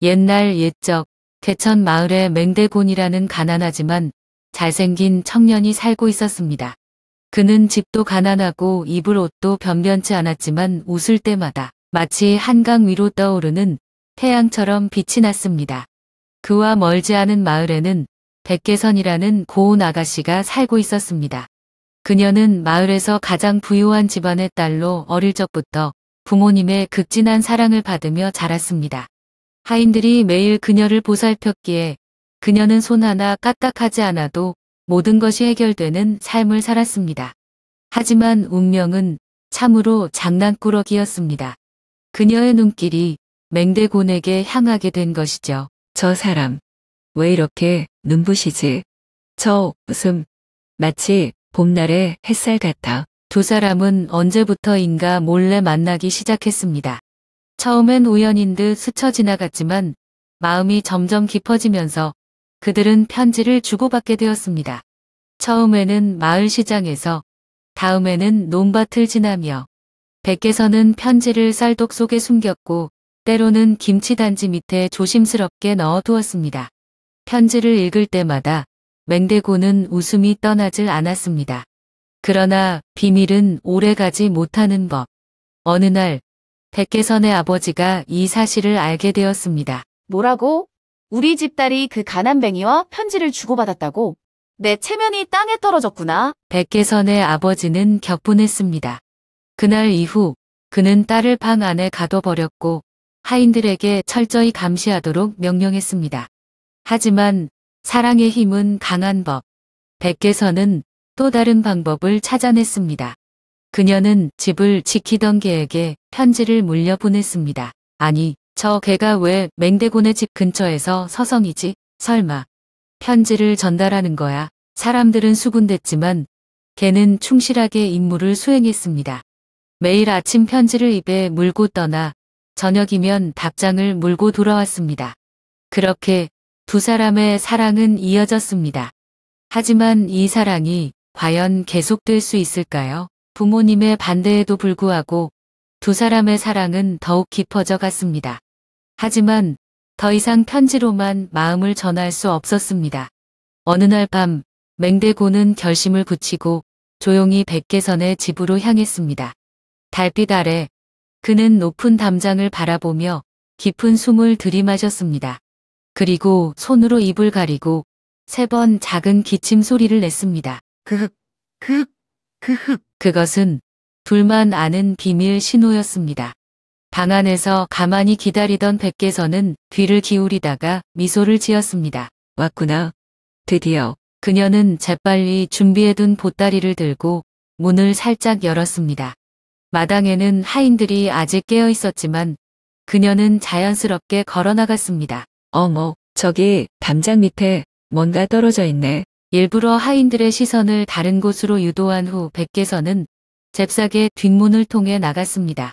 옛날 옛적 개천 마을에 맹대곤이라는 가난하지만 잘생긴 청년이 살고 있었습니다. 그는 집도 가난하고 입을 옷도 변변치 않았지만 웃을 때마다 마치 한강 위로 떠오르는 태양처럼 빛이 났습니다. 그와 멀지 않은 마을에는 백개선이라는 고운 아가씨가 살고 있었습니다. 그녀는 마을에서 가장 부유한 집안의 딸로 어릴 적부터 부모님의 극진한 사랑을 받으며 자랐습니다. 하인들이 매일 그녀를 보살폈기에 그녀는 손 하나 까딱하지 않아도 모든 것이 해결되는 삶을 살았습니다. 하지만 운명은 참으로 장난꾸러기였습니다. 그녀의 눈길이 맹대곤에게 향하게 된 것이죠. 저 사람, 왜 이렇게 눈부시지? 저 웃음, 마치 봄날의 햇살 같아. 두 사람은 언제부터인가 몰래 만나기 시작했습니다. 처음엔 우연인 듯 스쳐 지나갔지만 마음이 점점 깊어지면서 그들은 편지를 주고받게 되었습니다. 처음에는 마을 시장에서, 다음에는 논밭을 지나며, 백개선은 편지를 쌀독 속에 숨겼고 때로는 김치단지 밑에 조심스럽게 넣어두었습니다. 편지를 읽을 때마다 맹대곤은 웃음이 떠나질 않았습니다. 그러나 비밀은 오래가지 못하는 법. 어느 날 백개선의 아버지가 이 사실을 알게 되었습니다. 뭐라고? 우리 집 딸이 그 가난뱅이와 편지를 주고받았다고? 내 체면이 땅에 떨어졌구나. 백개선의 아버지는 격분했습니다. 그날 이후 그는 딸을 방 안에 가둬버렸고 하인들에게 철저히 감시하도록 명령했습니다. 하지만 사랑의 힘은 강한 법. 백개선은 또 다른 방법을 찾아냈습니다. 그녀는 집을 지키던 개에게 편지를 물려보냈습니다. 아니, 저 개가 왜 맹대곤의 집 근처에서 서성이지? 설마 편지를 전달하는 거야? 사람들은 수군댔지만 개는 충실하게 임무를 수행했습니다. 매일 아침 편지를 입에 물고 떠나 저녁이면 답장을 물고 돌아왔습니다. 그렇게 두 사람의 사랑은 이어졌습니다. 하지만 이 사랑이 과연 계속될 수 있을까요? 부모님의 반대에도 불구하고 두 사람의 사랑은 더욱 깊어져 갔습니다. 하지만 더 이상 편지로만 마음을 전할 수 없었습니다. 어느 날 밤 맹대곤은 결심을 굳히고 조용히 백개선의 집으로 향했습니다. 달빛 아래 그는 높은 담장을 바라보며 깊은 숨을 들이마셨습니다. 그리고 손으로 입을 가리고 3번 작은 기침 소리를 냈습니다. 그것은 둘만 아는 비밀 신호였습니다. 방 안에서 가만히 기다리던 백개선은 귀를 기울이다가 미소를 지었습니다. 왔구나. 드디어. 그녀는 재빨리 준비해둔 보따리를 들고 문을 살짝 열었습니다. 마당에는 하인들이 아직 깨어 있었지만 그녀는 자연스럽게 걸어나갔습니다. 어머, 저기 담장 밑에 뭔가 떨어져 있네. 일부러 하인들의 시선을 다른 곳으로 유도한 후 백개선은 잽싸게 뒷문을 통해 나갔습니다.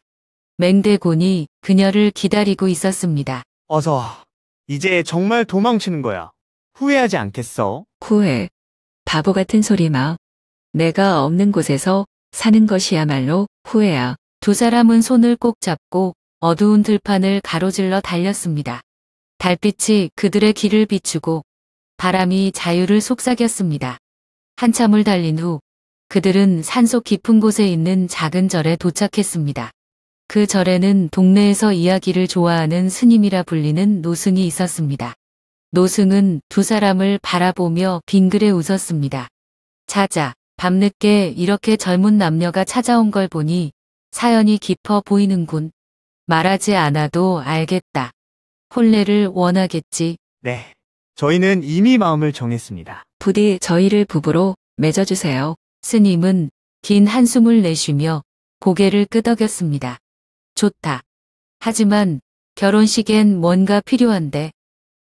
맹대곤이 그녀를 기다리고 있었습니다. 어서 와. 이제 정말 도망치는 거야. 후회하지 않겠어? 후회. 바보 같은 소리 마. 내가 없는 곳에서 사는 것이야말로 후회야. 두 사람은 손을 꼭 잡고 어두운 들판을 가로질러 달렸습니다. 달빛이 그들의 길을 비추고 바람이 자유를 속삭였습니다. 한참을 달린 후 그들은 산속 깊은 곳에 있는 작은 절에 도착했습니다. 그 절에는 동네에서 이야기를 좋아하는 스님이라 불리는 노승이 있었습니다. 노승은 두 사람을 바라보며 빙그레 웃었습니다. 자자, 밤늦게 이렇게 젊은 남녀가 찾아온 걸 보니 사연이 깊어 보이는군. 말하지 않아도 알겠다. 혼례를 원하겠지. 네. 저희는 이미 마음을 정했습니다. 부디 저희를 부부로 맺어주세요. 스님은 긴 한숨을 내쉬며 고개를 끄덕였습니다. 좋다. 하지만 결혼식엔 뭔가 필요한데.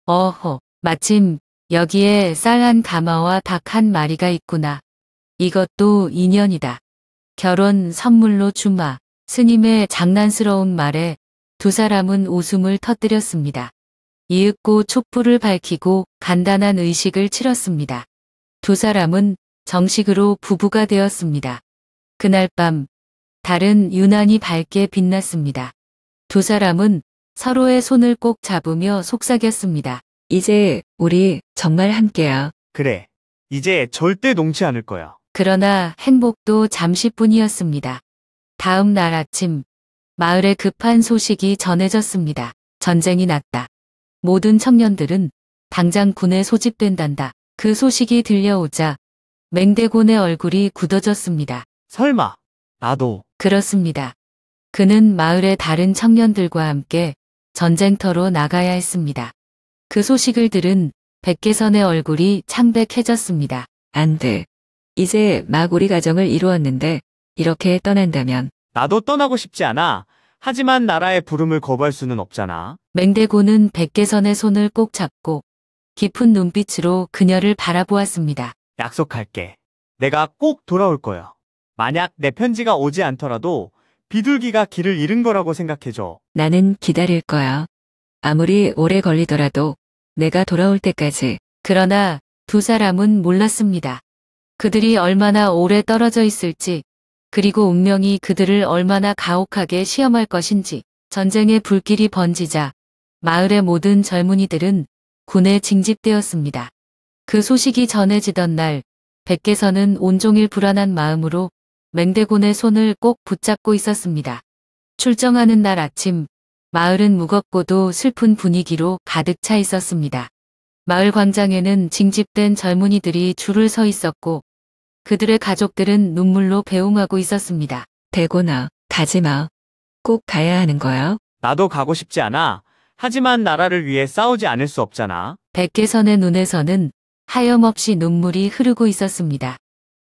어허, 마침 여기에 쌀 한 가마와 닭 한 마리가 있구나. 이것도 인연이다. 결혼 선물로 주마. 스님의 장난스러운 말에 두 사람은 웃음을 터뜨렸습니다. 이윽고 촛불을 밝히고 간단한 의식을 치렀습니다. 두 사람은 정식으로 부부가 되었습니다. 그날 밤 달은 유난히 밝게 빛났습니다. 두 사람은 서로의 손을 꼭 잡으며 속삭였습니다. 이제 우리 정말 함께야. 그래. 이제 절대 녹지 않을 거야. 그러나 행복도 잠시뿐이었습니다. 다음 날 아침, 마을에 급한 소식이 전해졌습니다. 전쟁이 났다. 모든 청년들은 당장 군에 소집된단다. 그 소식이 들려오자 맹대곤의 얼굴이 굳어졌습니다. 설마, 나도. 그렇습니다. 그는 마을의 다른 청년들과 함께 전쟁터로 나가야 했습니다. 그 소식을 들은 백개선의 얼굴이 창백해졌습니다. 안 돼. 이제 막 우리 가정을 이루었는데 이렇게 떠난다면 나도 떠나고 싶지 않아. 하지만 나라의 부름을 거부할 수는 없잖아. 맹대곤은 백개선의 손을 꼭 잡고 깊은 눈빛으로 그녀를 바라보았습니다. 약속할게. 내가 꼭 돌아올 거야. 만약 내 편지가 오지 않더라도 비둘기가 길을 잃은 거라고 생각해줘. 나는 기다릴 거야. 아무리 오래 걸리더라도 내가 돌아올 때까지. 그러나 두 사람은 몰랐습니다. 그들이 얼마나 오래 떨어져 있을지, 그리고 운명이 그들을 얼마나 가혹하게 시험할 것인지. 전쟁의 불길이 번지자 마을의 모든 젊은이들은 군에 징집되었습니다. 그 소식이 전해지던 날, 백개선은 온종일 불안한 마음으로 맹대곤의 손을 꼭 붙잡고 있었습니다. 출정하는 날 아침, 마을은 무겁고도 슬픈 분위기로 가득 차 있었습니다. 마을 광장에는 징집된 젊은이들이 줄을 서 있었고 그들의 가족들은 눈물로 배웅하고 있었습니다. 대곤아, 가지 마. 꼭 가야 하는 거야? 나도 가고 싶지 않아. 하지만 나라를 위해 싸우지 않을 수 없잖아. 백개선의 눈에서는 하염없이 눈물이 흐르고 있었습니다.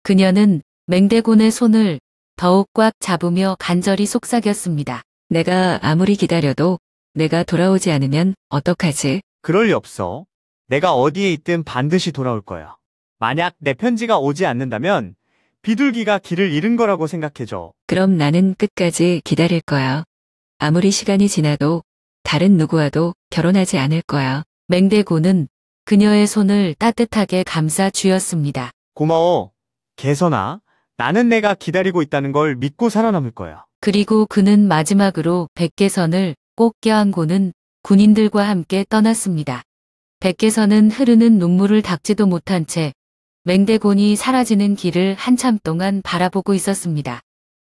그녀는 맹대곤의 손을 더욱 꽉 잡으며 간절히 속삭였습니다. 내가 아무리 기다려도 내가 돌아오지 않으면 어떡하지? 그럴 리 없어. 내가 어디에 있든 반드시 돌아올 거야. 만약 내 편지가 오지 않는다면 비둘기가 길을 잃은 거라고 생각해줘. 그럼 나는 끝까지 기다릴 거야. 아무리 시간이 지나도 다른 누구와도 결혼하지 않을 거야. 맹대곤은 그녀의 손을 따뜻하게 감싸 쥐었습니다. 고마워. 개선아, 나는 내가 기다리고 있다는 걸 믿고 살아남을 거야. 그리고 그는 마지막으로 백개선을 꼭 껴안고는 군인들과 함께 떠났습니다. 백개선은 흐르는 눈물을 닦지도 못한 채 맹대곤이 사라지는 길을 한참 동안 바라보고 있었습니다.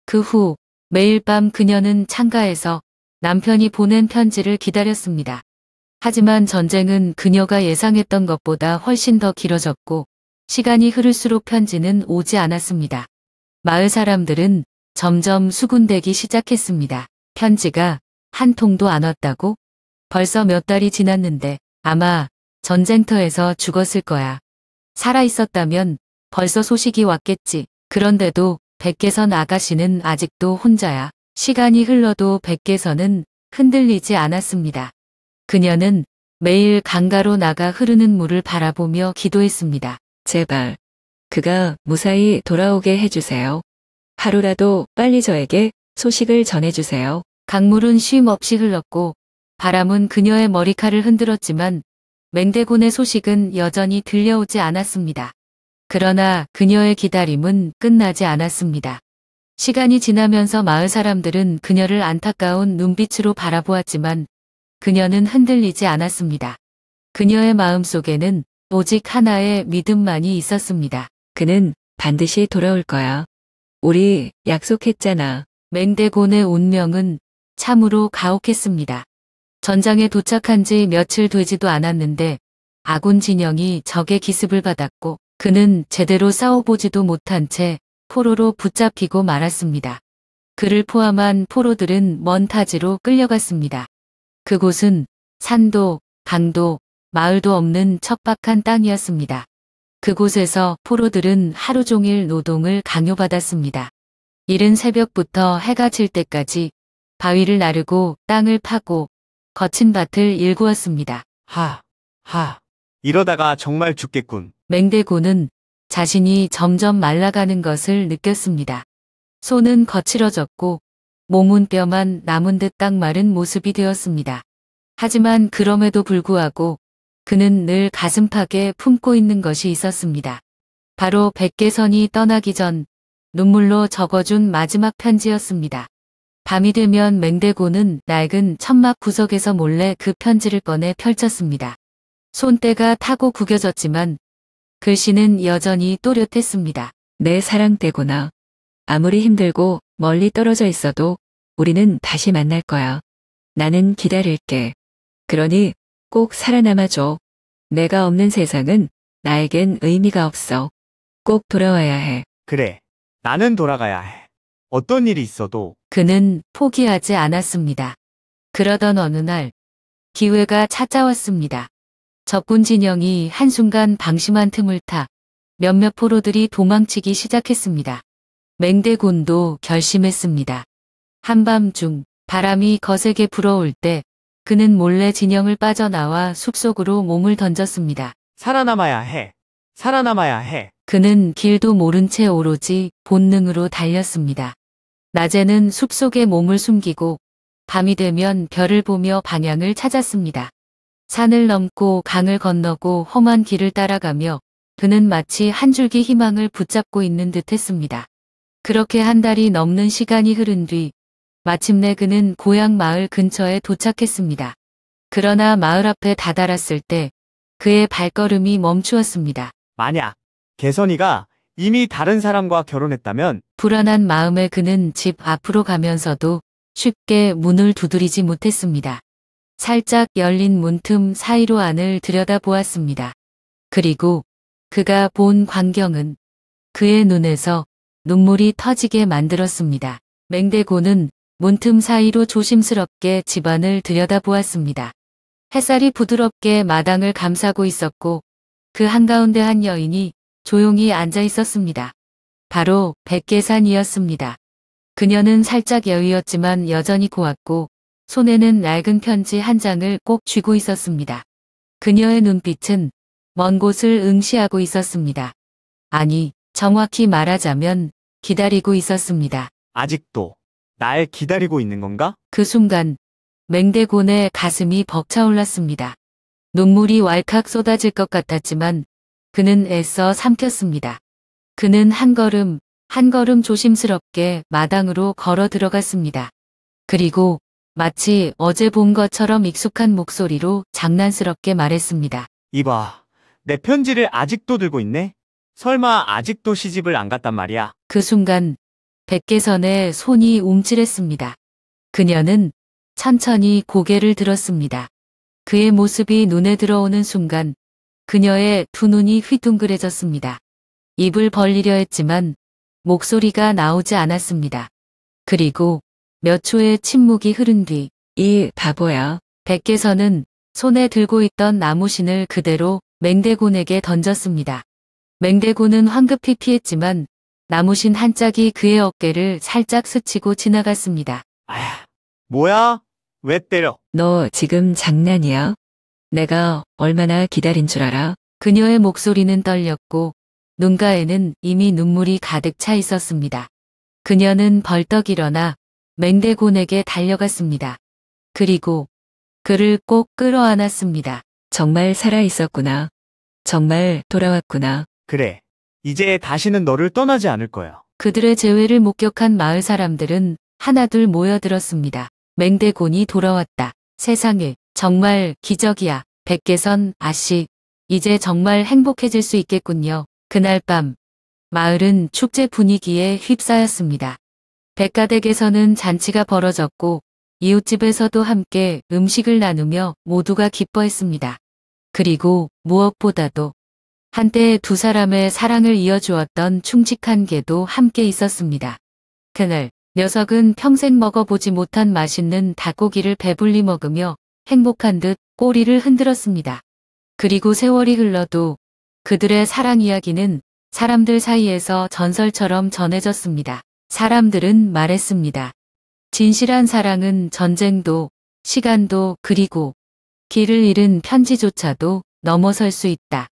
그 후 매일 밤 그녀는 창가에서 남편이 보낸 편지를 기다렸습니다. 하지만 전쟁은 그녀가 예상했던 것보다 훨씬 더 길어졌고 시간이 흐를수록 편지는 오지 않았습니다. 마을 사람들은 점점 수군대기 시작했습니다. 편지가 한 통도 안 왔다고? 벌써 몇 달이 지났는데 아마 전쟁터에서 죽었을 거야. 살아있었다면 벌써 소식이 왔겠지. 그런데도 백개선 아가씨는 아직도 혼자야. 시간이 흘러도 백개선은 흔들리지 않았습니다. 그녀는 매일 강가로 나가 흐르는 물을 바라보며 기도했습니다. 제발 그가 무사히 돌아오게 해주세요. 하루라도 빨리 저에게 소식을 전해주세요. 강물은 쉼 없이 흘렀고 바람은 그녀의 머리칼을 흔들었지만 맹대곤의 소식은 여전히 들려오지 않았습니다. 그러나 그녀의 기다림은 끝나지 않았습니다. 시간이 지나면서 마을 사람들은 그녀를 안타까운 눈빛으로 바라보았지만 그녀는 흔들리지 않았습니다. 그녀의 마음속에는 오직 하나의 믿음만이 있었습니다. 그는 반드시 돌아올 거야. 우리 약속했잖아. 맹대곤의 운명은 참으로 가혹했습니다. 전장에 도착한 지 며칠 되지도 않았는데 아군 진영이 적의 기습을 받았고 그는 제대로 싸워보지도 못한 채 포로로 붙잡히고 말았습니다. 그를 포함한 포로들은 먼 타지로 끌려갔습니다. 그곳은 산도, 강도, 마을도 없는 척박한 땅이었습니다. 그곳에서 포로들은 하루 종일 노동을 강요받았습니다. 이른 새벽부터 해가 질 때까지 바위를 나르고 땅을 파고 거친 밭을 일구었습니다. 이러다가 정말 죽겠군. 맹대곤은 자신이 점점 말라가는 것을 느꼈습니다. 손은 거칠어졌고 몸은 뼈만 남은 듯 딱 마른 모습이 되었습니다. 하지만 그럼에도 불구하고 그는 늘 가슴팍에 품고 있는 것이 있었습니다. 바로 백개선이 떠나기 전 눈물로 적어준 마지막 편지였습니다. 밤이 되면 맹대고는 낡은 천막 구석에서 몰래 그 편지를 꺼내 펼쳤습니다. 손때가 타고 구겨졌지만 글씨는 여전히 또렷했습니다. 내 사랑떼구나. 아무리 힘들고 멀리 떨어져 있어도 우리는 다시 만날 거야. 나는 기다릴게. 그러니 꼭 살아남아줘. 내가 없는 세상은 나에겐 의미가 없어. 꼭 돌아와야 해. 그래. 나는 돌아가야 해. 어떤 일이 있어도. 그는 포기하지 않았습니다. 그러던 어느 날 기회가 찾아왔습니다. 적군 진영이 한순간 방심한 틈을 타 몇몇 포로들이 도망치기 시작했습니다. 맹대곤도 결심했습니다. 한밤중 바람이 거세게 불어올 때 그는 몰래 진영을 빠져나와 숲속으로 몸을 던졌습니다. 살아남아야 해. 살아남아야 해. 그는 길도 모른 채 오로지 본능으로 달렸습니다. 낮에는 숲속에 몸을 숨기고 밤이 되면 별을 보며 방향을 찾았습니다. 산을 넘고 강을 건너고 험한 길을 따라가며 그는 마치 한 줄기 희망을 붙잡고 있는 듯 했습니다. 그렇게 한 달이 넘는 시간이 흐른 뒤 마침내 그는 고향 마을 근처에 도착했습니다. 그러나 마을 앞에 다다랐을 때 그의 발걸음이 멈추었습니다. 만약 개선이가 이미 다른 사람과 결혼했다면 불안한 마음에 그는 집 앞으로 가면서도 쉽게 문을 두드리지 못했습니다. 살짝 열린 문틈 사이로 안을 들여다보았습니다. 그리고 그가 본 광경은 그의 눈에서 눈물이 터지게 만들었습니다. 맹대고는 문틈 사이로 조심스럽게 집안을 들여다보았습니다. 햇살이 부드럽게 마당을 감싸고 있었고 그 한가운데 한 여인이 조용히 앉아 있었습니다. 바로 백계산이었습니다. 그녀는 살짝 여위었지만 여전히 고왔고 손에는 낡은 편지 한 장을 꼭 쥐고 있었습니다. 그녀의 눈빛은 먼 곳을 응시하고 있었습니다. 아니, 정확히 말하자면 기다리고 있었습니다. 아직도 날 기다리고 있는 건가? 그 순간 맹대곤의 가슴이 벅차올랐습니다. 눈물이 왈칵 쏟아질 것 같았지만 그는 애써 삼켰습니다. 그는 한 걸음 한 걸음 조심스럽게 마당으로 걸어 들어갔습니다. 그리고 마치 어제 본 것처럼 익숙한 목소리로 장난스럽게 말했습니다. 이봐, 내 편지를 아직도 들고 있네? 설마 아직도 시집을 안 갔단 말이야? 그 순간 백계선의 손이 움찔했습니다. 그녀는 천천히 고개를 들었습니다. 그의 모습이 눈에 들어오는 순간 그녀의 두 눈이 휘둥그레졌습니다. 입을 벌리려 했지만 목소리가 나오지 않았습니다. 그리고 몇 초의 침묵이 흐른 뒤 이 바보야. 백계선은 손에 들고 있던 나무신을 그대로 맹대곤에게 던졌습니다. 맹대곤은 황급히 피했지만 나무신 한 짝이 그의 어깨를 살짝 스치고 지나갔습니다. 아휴, 뭐야? 왜 때려? 너 지금 장난이야? 내가 얼마나 기다린 줄 알아? 그녀의 목소리는 떨렸고 눈가에는 이미 눈물이 가득 차 있었습니다. 그녀는 벌떡 일어나 맹대곤에게 달려갔습니다. 그리고 그를 꼭 끌어안았습니다. 정말 살아 있었구나. 정말 돌아왔구나. 그래. 이제 다시는 너를 떠나지 않을 거야. 그들의 재회를 목격한 마을 사람들은 하나둘 모여들었습니다. 맹대곤이 돌아왔다. 세상에, 정말 기적이야. 백계선 아씨, 이제 정말 행복해질 수 있겠군요. 그날 밤, 마을은 축제 분위기에 휩싸였습니다. 백가댁에서는 잔치가 벌어졌고 이웃집에서도 함께 음식을 나누며 모두가 기뻐했습니다. 그리고 무엇보다도 한때 두 사람의 사랑을 이어주었던 충직한 개도 함께 있었습니다. 그날 녀석은 평생 먹어보지 못한 맛있는 닭고기를 배불리 먹으며 행복한 듯 꼬리를 흔들었습니다. 그리고 세월이 흘러도 그들의 사랑 이야기는 사람들 사이에서 전설처럼 전해졌습니다. 사람들은 말했습니다. 진실한 사랑은 전쟁도, 시간도, 그리고 길을 잃은 편지조차도 넘어설 수 있다.